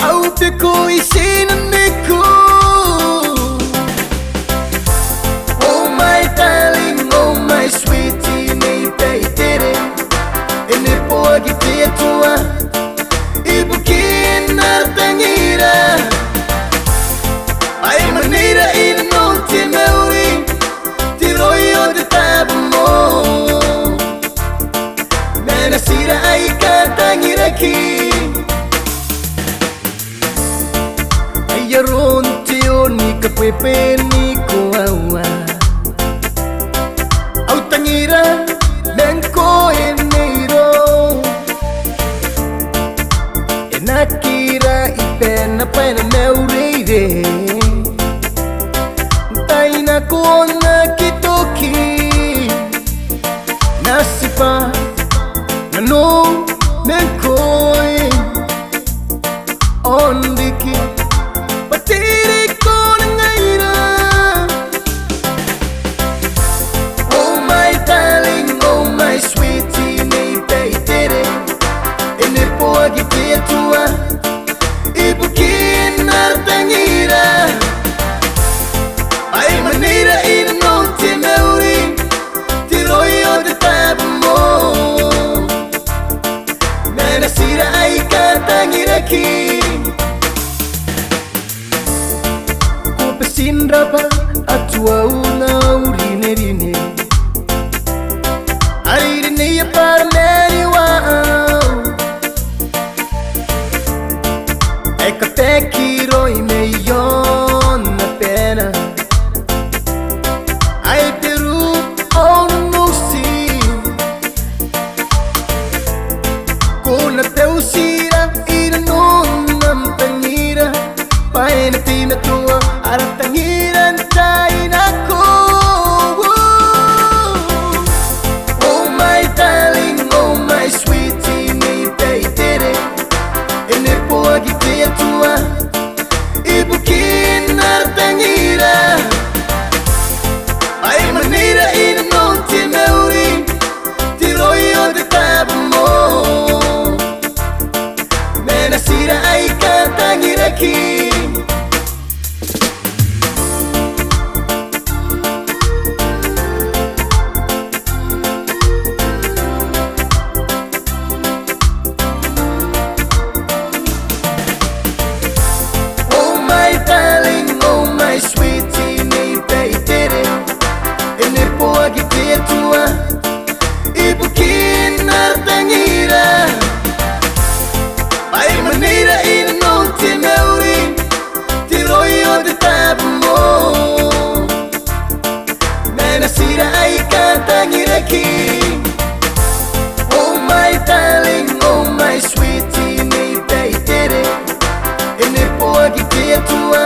Aupe kuisina niku. Oh my darling, oh my sweetie, nei peitere. E ne poi te tua, ibu kina tangira. Ai maneira in non ti meuri, ti roio de tabmo. Nana sira ai ka tangira ki. Yaron tio ni kapepe ni kuawa au tangira lenko enero enakira ipena pena neurire taina kona kitoki nasipa nano nenkoi ondiki Patiri con ngaira. Oh my darling, oh my sweetie, nei peitere. E ne poi te tua, ibu kina tangira. Ai maneira in non ti meuri, ti roio de tabmo. Nana sira ai ka tangira ki. Sindrapa atua una urine rine Aririne ya para meri wow Eka te kiro I me yon na pena Ai peru on musi Kuna te usira ira non nam tangira Paena tina tua Arang tangiran tainaku. Oh my darling, oh my sweetie, nei peitere. E ne poi te tua, ibu kina tangira. Ai maneira in non ti meuri, ti roio de tabmo. Nana sira ai ka tangira ki. Tua ibu kina tangira ai maneira in non ti meuri ti roio de tabmo nana sira ai ka tangira ki oh my darling oh my sweetie nei peitere e ne poi te tua